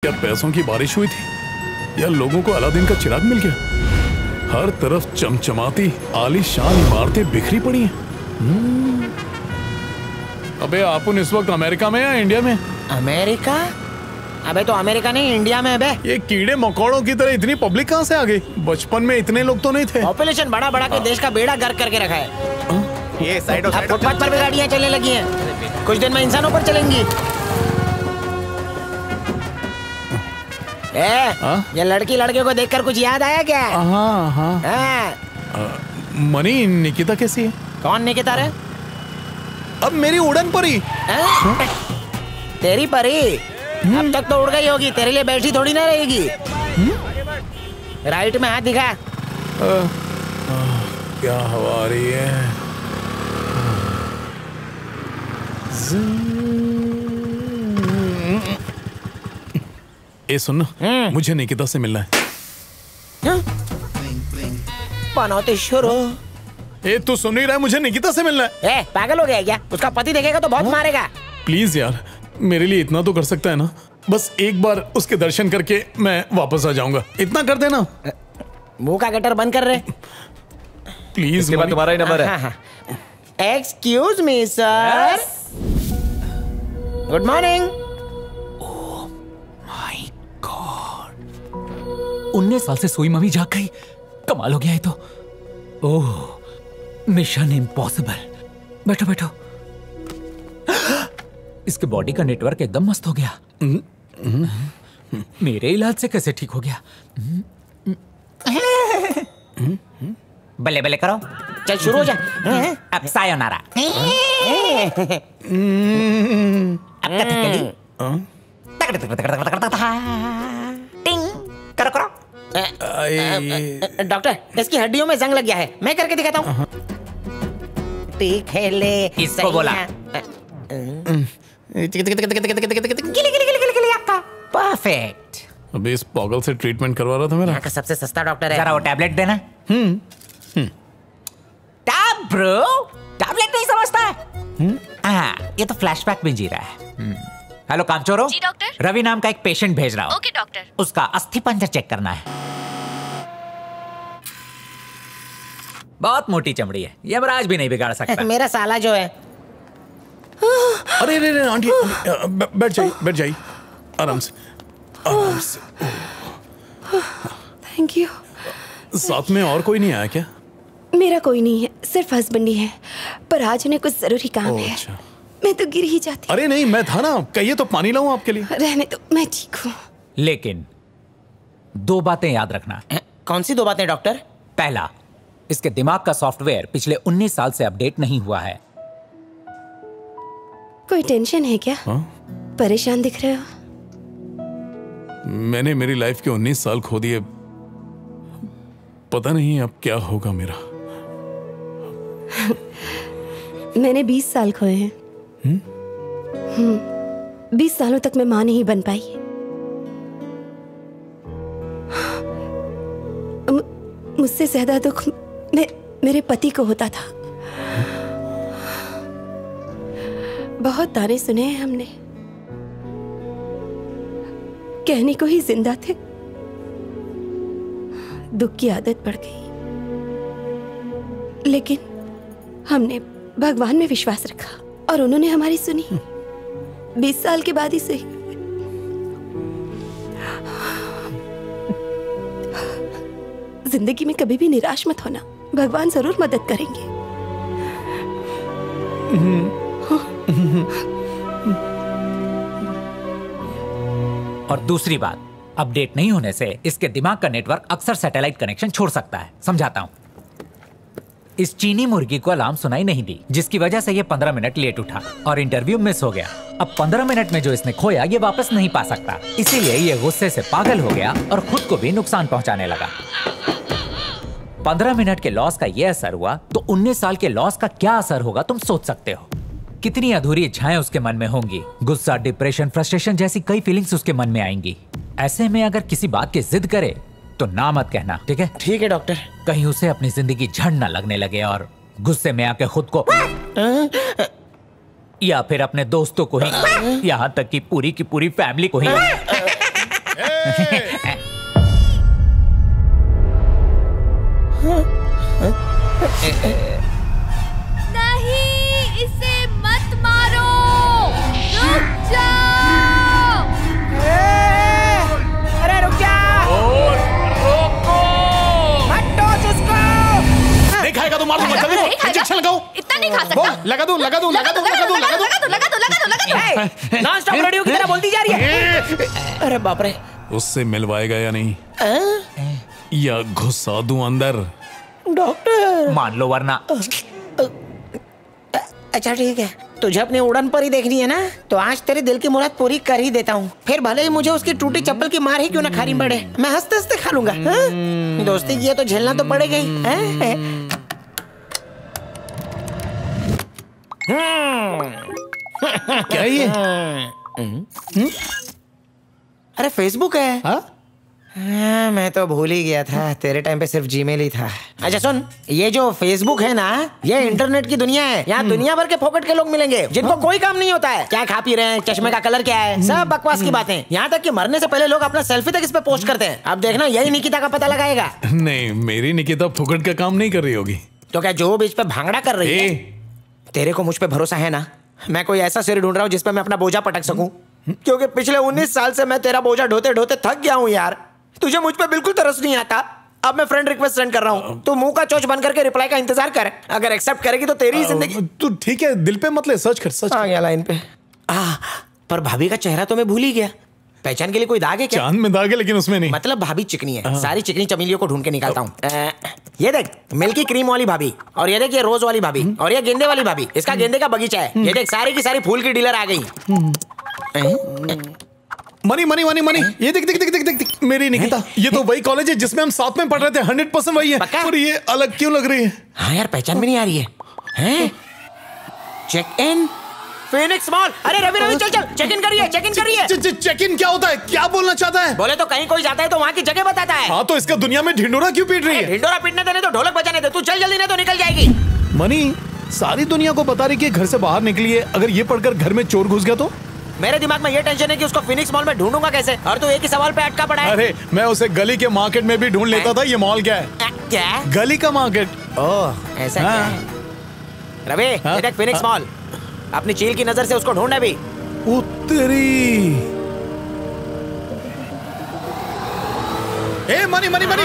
या पैसों की बारिश हुई थी या लोगों को अलादीन का चिराग मिल गया? हर तरफ चमचमाती आलीशान इमारतें बिखरी पड़ी हैं। अबे आप इस वक्त अमेरिका में या इंडिया में? अमेरिका? अबे तो अमेरिका नहीं इंडिया में है बे। ये कीड़े मकोड़ों की तरह इतनी पब्लिक कहाँ से आ गई? बचपन में इतने लोग तो नहीं थे। पॉपुलेशन बढ़ा बढ़ा के देश का बेड़ा गर्क करके रखा है। ये साइड फुटपाथ पर भी गाड़ियाँ चलने लगी हैं। कुछ दिन में इंसानों पर चलेंगी। ये लड़की लड़के को देखकर कुछ याद आया क्या? हाँ। मनी, निकिता कैसी है? कौन निकिता रे? अब मेरी उड़न परी। तेरी परी अब तक तो उड़ गई होगी, तेरे लिए बैठी थोड़ी ना रहेगी। राइट में हाथ दिखा। क्या हवा आ रही है? ए सुन, मुझे निकिता से मिलना है। पनौती शुरू। ए तू सुन नहीं रहा है? मुझे निकिता से मिलना है। पागल हो गया क्या? उसका पति देखेगा तो बहुत मारेगा। प्लीज यार, मेरे लिए इतना तो कर सकता है ना? बस एक बार उसके दर्शन करके मैं वापस आ जाऊंगा, इतना कर देना। मुंह का गटर बंद कर रहे। प्लीज। इसके बाद तुम्हारा ही नंबर है। Excuse me sir. Good morning. 19 साल से सोई मम्मी जाग गई। कमाल हो गया है तो। ओह, मिशन इम्पॉसिबल। बैठो बैठो। इसके बॉडी का नेटवर्क एकदम मस्त हो गया। मेरे इलाज से कैसे ठीक हो गया? बल्ले बल्ले करो। चल शुरू हो जा। अब सायोनारा। करो करो। डॉक्टर, इसकी हड्डियों में जंग लग गया है, मैं करके दिखाता हूँ। ठीक है, ले इसको बोला। परफेक्ट। अबे इस पागल से ट्रीटमेंट करवा रहा था मेरा। यहाँ का सबसे सस्ता डॉक्टर है। जरा वो टैबलेट देना। टैब ब्रो, टैबलेट नहीं समझता है। ये तो फ्लैशबैक में जी रहा है। हेलो कामचोरो। जी डॉक्टर। रवि नाम का एक पेशेंट भेज रहा हूँ। Okay doctor. उसका अस्थि पंजर चेक करना है। बहुत मोटी चमड़ी है, यमराज भी नहीं बिगाड़ सकता। मेरा साला जो है। अरे रे रे आंटी, बैठ जाइए, बैठ जाइए, आराम से, आराम से। Thank you. साथ में और कोई नहीं आया क्या? मेरा कोई नहीं है, सिर्फ हस्बैंड ही है, पर आज उन्हें कुछ जरूरी काम है। अच्छा। मैं तो गिर ही जाती। अरे नहीं, मैं था ना, कहिए तो पानी लाऊं आपके लिए? रहने तो, मैं ठीक हूँ। लेकिन 2 बातें याद रखना। कौन सी 2 बातें डॉक्टर? पहला, इसके दिमाग का सॉफ्टवेयर पिछले 19 साल से अपडेट नहीं हुआ है। कोई टेंशन है क्या? परेशान दिख रहे हो। मैंने मेरी लाइफ के 19 साल खो दिए, पता नहीं अब क्या होगा मेरा। मैंने 20 साल खोए हैं। 20 सालों तक मैं मां नहीं बन पाई। मुझसे ज्यादा दुख मेरे पति को होता था। बहुत ताने सुने हैं हमने, कहने को ही जिंदा थे। दुख की आदत पड़ गई, लेकिन हमने भगवान में विश्वास रखा और उन्होंने हमारी सुनी। 20 साल के बाद ही सही। जिंदगी में कभी भी निराश मत होना, भगवान जरूर मदद करेंगे। और दूसरी बात, अपडेट नहीं होने से इसके दिमाग का नेटवर्क अक्सर सैटेलाइट कनेक्शन छोड़ सकता है। समझाता हूं। इस चीनी मुर्गी को अलार्म सुनाई नहीं दी, जिसकी वजह से ये 15 मिनट लेट उठा और इंटरव्यू मिस हो गया। अब 15 मिनट में जो इसने खोया ये वापस नहीं पा सकता, इसीलिए ये गुस्से से पागल हो गया और खुद को भी नुकसान पहुंचाने लगा। 15 मिनट के लॉस का ये असर हुआ तो 19 साल के लॉस का क्या असर होगा तुम सोच सकते हो। कितनी अधूरी इच्छाएं उसके मन में होंगी। गुस्सा, डिप्रेशन, फ्रस्ट्रेशन जैसी कई फीलिंग्स उसके मन में आएंगी। ऐसे में अगर किसी बात की जिद करे तो ना मत कहना, ठीक है? ठीक है डॉक्टर। कहीं उसे अपनी जिंदगी झड़ ना लगने लगे और गुस्से में आके खुद को या फिर अपने दोस्तों को ही, यहाँ तक कि पूरी की पूरी फैमिली को ही नहीं, इसे मत मारो, रुक जाओ। अरे रुक जाओ, हटो उसको। नहीं खाएगा तो मार दूंगा, जल्दी बोल, इंजेक्शन लगाओ। इतना नहीं खा सकता। लगा दूं, लगा दूं, लगा दूं, लगा दूं, लगा दूं। नॉन स्टॉप रेडियो की तरह बोलती जा रही है। अरे बाप रे, उससे मिलवाएगा या नहीं, या घुसा दूं अंदर? डॉक्टर मान लो वरना। अच्छा ठीक है, तुझे अपनी उड़न परी देखनी है ना, तो आज तेरे दिल की मुराद पूरी कर ही देता हूँ। फिर भले ही मुझे उसकी टूटी चप्पल की मार ही क्यों ना खानी पड़े, मैं हंसते हंसते खा लूंगा। दोस्ती की है तो झेलना तो पड़ेगा ही। क्या ये? अरे फेसबुक है। हाँ? हाँ, मैं तो भूल ही गया था, तेरे टाइम पे सिर्फ जीमेल ही था। अच्छा सुन, ये जो फेसबुक है ना, ये इंटरनेट की दुनिया है। यहाँ दुनिया भर के फोकट के लोग मिलेंगे जिनको कोई काम नहीं होता है। क्या खा पी रहे हैं, चश्मे का कलर क्या है, सब बकवास की बातें। यहाँ तक कि मरने से पहले लोग अपना सेल्फी तक इस पे पोस्ट करते हैं। अब देखना यही निकिता का पता लगाएगा। नहीं, मेरी निकिता फुकट का काम नहीं कर रही होगी। तो क्या जो बीच पे भांगड़ा कर रही है? तेरे को मुझ पे भरोसा है ना? मैं कोई ऐसा सिर ढूंढ रहा हूँ जिसपे मैं अपना बोझा पटक सकूं, क्योंकि पिछले 19 साल से मैं तेरा बोझा ढोते ढोते थक गया हूँ यार। तुझे मुझ पे बिल्कुल तरस नहीं आता। अब मैं फ्रेंड रिक्वेस्ट सेंड कर रहा हूँ, तू मुंह का चोच बंद करके रिप्लाई का इंतजार कर। अगर एक्सेप्ट करेगी तो तेरी जिंदगी। तू ठीक है, दिल पे मत ले, सर्च कर, सर्च आ गया लाइन पे। पर भाभी का चेहरा तो मैं भूल ही गया। पहचान के लिए कोई दाग है क्या? चांद में दाग है लेकिन उसमें नहीं। मतलब भाभी चिकनी है। सारी चिकनी चमेलियों को ढूंढ के निकालता हूँ। ये देख, मिल्की क्रीम वाली भाभी, और ये देख ये रोज वाली भाभी, और ये गेंदे वाली भाभी। इसका गेंदे का बगीचा है। ये देख सारी की सारी फूल की डीलर आ गई। मनी मनी मनी मनी, ये देख देख देख देख देख, देख मेरी निकिता। ये तो वही कॉलेज है जिसमें हम साथ में पढ़ रहे थे। 100% वही है। पक्का? और ये अलग क्यों लग रही है? हाँ यार, पहचान भी नहीं आ रही है। Check in Phoenix mall. अरे रवि रवि चल चल, चेक इन करिए, चेक इन करिए। चेक इन क्या होता है? क्या बोलना चाहता है? बोले तो कहीं कोई जाता है तो वहाँ की जगह बताता है। हाँ, तो इसका दुनिया में ढिंडोरा क्यों पीट रही है? ढिंडोरा पीटने देने तो ढोलक बजाने दे। तू चल जल्दी, नहीं तो निकल जाएगी। मनी सारी दुनिया को बता रही कि घर से बाहर निकली है। अगर ये पढ़कर घर में चोर घुस गया तो? मेरे दिमाग में ये टेंशन है कि उसको फिनिक्स मॉल में ढूंढूंगा कैसे, और तू एक ही सवाल पे अटका पड़ा है। अरे मैं उसे गली के मार्केट में भी ढूंढ लेता था। ये मॉल क्या है? क्या? गली का मार्केट। ओह ऐसा क्या है? रवि ये देख फिनिक्स मॉल, अपनी चील की नजर से उसको ढूंढ अभी। उत्तरी। A money money money,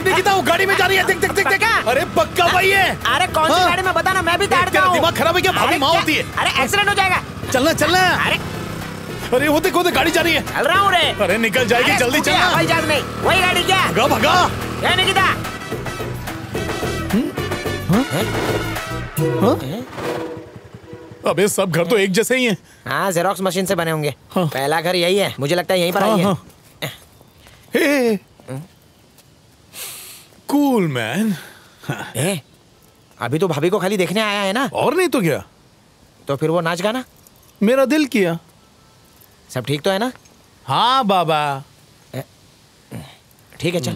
Nikita वो गाड़ी में जा रही है। देख देख देख देख। अरे पक्का भाई है। अरे कौन सी गाड़ी में बताना, मैं भी ताड़ता हूँ। दिमाग खराब है क्या? भाभी माँ होती है। अरे एक्सीडेंट हो जाएगा। चलना चलना। अरे वो देखो गाड़ी जा रही है। चल रहा हूँ रे। अरे निकल जाएगी, जल्दी चलना। हवाई जहाज नहीं, वही गाड़ी क्या? भगा भगा। क्या निकिता? अबे सब घर तो एक जैसे ही हैं। हाँ, जेरोक्स मशीन से बने होंगे। हाँ। पहला घर यही है, मुझे लगता है यहीं पर आई है। हे कूल मैन। ए, अभी तो भाभी को खाली देखने आया है ना? और नहीं तो क्या? तो फिर वो नाच गाना मेरा दिल किया। सब ठीक तो है ना? हाँ बाबा। ठीक है चल।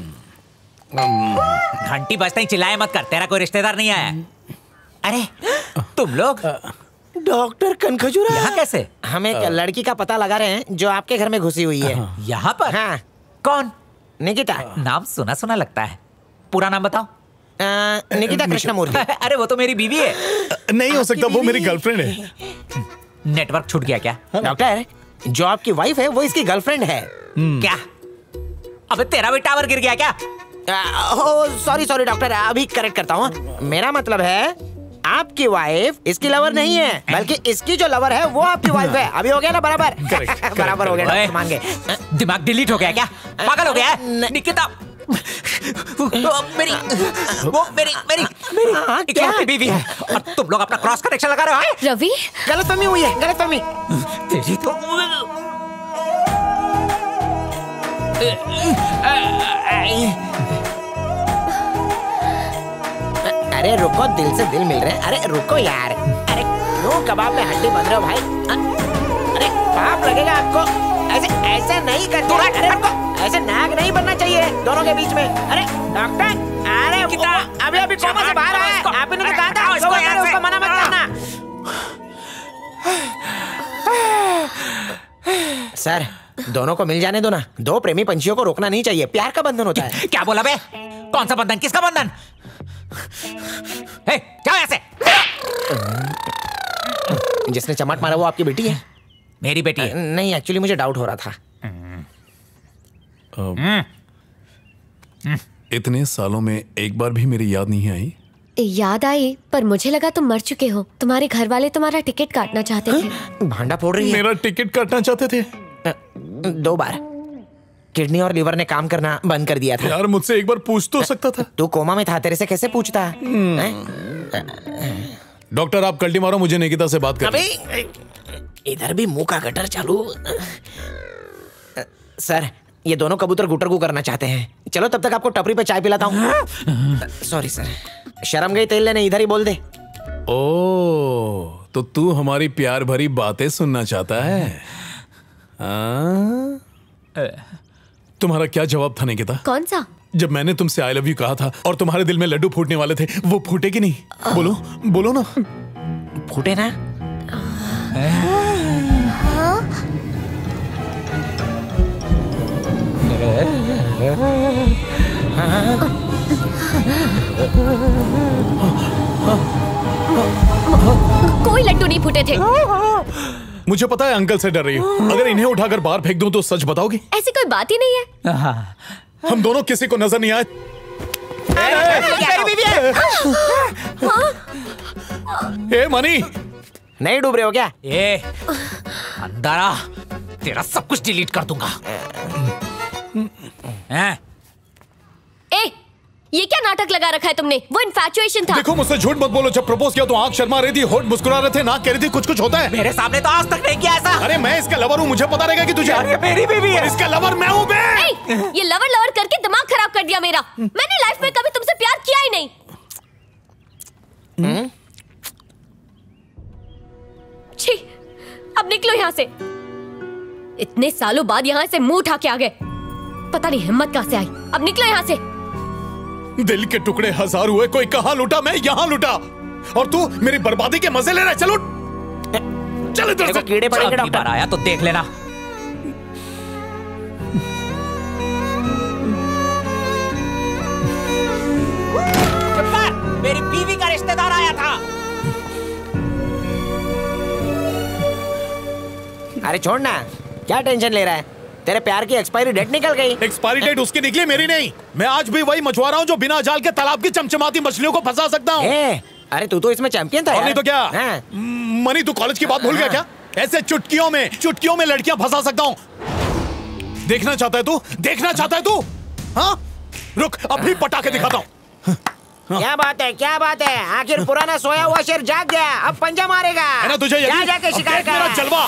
घंटी बजते ही चिल्लाए मत कर, तेरा कोई रिश्तेदार नहीं आया। अरे तुम लोग डॉक्टर कनखजूरा यहाँ कैसे? हम एक लड़की का पता लगा रहे हैं जो आपके घर में घुसी हुई है। यहाँ पर? हाँ। कौन? निकिता। नाम सुना सुना लगता है, पूरा नाम बताओ। निकिता कृष्णमूर्ति। अरे वो तो मेरी बीवी है। नहीं हो सकता, वो मेरी गर्लफ्रेंड है। नेटवर्क छूट गया क्या? डॉक्टर, जो आपकी वाइफ है वो इसकी गर्लफ्रेंड है। क्या? अबे तेरा भी टावर गिर गया क्या? सॉरी सॉरी डॉक्टर, अभी करेक्ट करता हूँ। मेरा मतलब है आपकी वाइफ इसकी लवर नहीं है, बल्कि इसकी जो लवर है वो आपकी वाइफ है। अभी हो गया ना बराबर? बराबर हो गया डॉक्टर, मान गए। दिमाग डिलीट हो गया क्या? पागल हो गया है? निकिता मेरी इकलौती बीवी है और तुम लोग अपना क्रॉस कनेक्शन लगा रहे हो। रवि, गलतफहमी हुई है, गलतफहमी। तेरी तो अरे रुको, दिल से दिल मिल रहे हैं। अरे रुको यार, अरे क्यों कबाब में हड्डी बन रहे हो भाई? अरे पाप लगेगा आपको। ऐसे ऐसे नहीं करते। अरे रुको, ऐसे नाक नहीं बनना चाहिए दोनों के बीच में। अरे डॉक्टर, अरे अभी अभी कोमा से बाहर आया है। आपने तो कहा था उसको मना मत करना। सर दोनों को मिल जाने दो ना। दो प्रेमी पंछियों को रोकना नहीं चाहिए, प्यार का बंधन होता है। क्या बोला बे? कौन सा बंधन? किसका बंधन? क्या ऐसे? जिसने चमाट मारा वो आपकी बेटी है? मेरी बेटी है। नहीं, एक्चुअली मुझे डाउट हो रहा था। इतने सालों में एक बार भी मेरी याद नहीं आई। याद आई, पर मुझे लगा तुम मर चुके हो। तुम्हारे घर वाले तुम्हारा टिकट काटना चाहते थे। भांडा फोड़ रही है। मेरा टिकट काटना चाहते थे? 2 बार किडनी और लिवर ने काम करना बंद कर दिया था। यार मुझसे एक बार पूछ तो सकता था। तू कोमा में था, तेरे से कैसे पूछता? डॉक्टर आप कल्टी मारो, मुझे निकिता से बात कर। अबे इधर भी मुंह का गटर चालू। सर ये दोनों कबूतर गुटरगू करना चाहते हैं। चलो तब तक आपको टपरी पे चाय पिलाता हूँ। सॉरी सर, शर्म गई तेल लेने, इधर ही बोल दे। ओ तो तू हमारी प्यार भरी बातें सुनना चाहता है? तुम्हारा क्या जवाब था निकिता? कौन सा? जब मैंने तुमसे आई लव यू कहा था और तुम्हारे दिल में लड्डू फूटने वाले थे, वो फूटे कि नहीं? बोलो बोलो ना। फूटे ना? कोई लड्डू नहीं फूटे थे। मुझे पता है अंकल से डर रही हो। अगर इन्हें उठाकर बाहर फेंक दूं तो सच बताओगी? ऐसी कोई बात ही नहीं है। हम दोनों किसी को नजर नहीं आए। ए मनी, नहीं डूब रहे हो क्या? ए अंधारा, तेरा सब कुछ डिलीट कर दूंगा। ए, ये क्या नाटक लगा रखा है तुमने? वो इन्फैचुएशन था। देखो मुझसे झूठ मत बोलो। जब प्रपोज किया तो आंख शर्मा रही थी, होठ मुस्कुरा रहे थे, नाक कह रही थी कुछ कुछ होता है। मेरे सामने तो आज तक नहीं किया ऐसा। अरे मैं इसका लवर हूँ, मुझे पता रहेगा कि तुझे। ये मेरी बीवी है। इसका लवर मैं हूँ बे। ये लवर लवर करके दिमाग खराब कर दिया मेरा। मैंने लाइफ में कभी तुमसे प्यार किया ही नहीं। छी, अब निकलो यहाँ से। इतने सालों बाद यहाँ से मुंह उठा के आ गए। पता नहीं हिम्मत कहाँ से आई। अब निकलो यहाँ से। दिल के टुकड़े 1000 हुए, कोई कहाँ लूटा, मैं यहाँ लूटा, और तू मेरी बर्बादी के मजे ले रहा है। चलो चल इधर से। कीड़े पड़ेंगे अगली बार डॉक्टर। आया तो देख लेना। मेरी बीवी का रिश्तेदार आया था। अरे छोड़ ना, क्या टेंशन ले रहा है? तेरे प्यार की एक्सपायरी डेट निकल गई। एक्सपायरी डेट उसकी निकली, मेरी नहीं। मैं आज भी वही मछुआरा हूँ जो बिना जाल के तालाब की चमचमाती मछलियों को फंसा सकता हूँ। अरे तू तो इसमें चैंपियन था। और नहीं तो क्या? हाँ। मनी तू कॉलेज की बात भूल गया क्या? ऐसे चुटकियों में लड़कियां फंसा सकता हूँ। देखना चाहता है तू? देखना चाहता है तू? हाँ रुक, अभी पटाखे दिखाता हूँ। क्या बात है, क्या बात है? आखिर पुराना सोया हुआ शेर जाग गया, अब पंजा मारेगा। है ना तुझे यकीन? जा जाके अब शिकार देख मेरा कर। जलवा।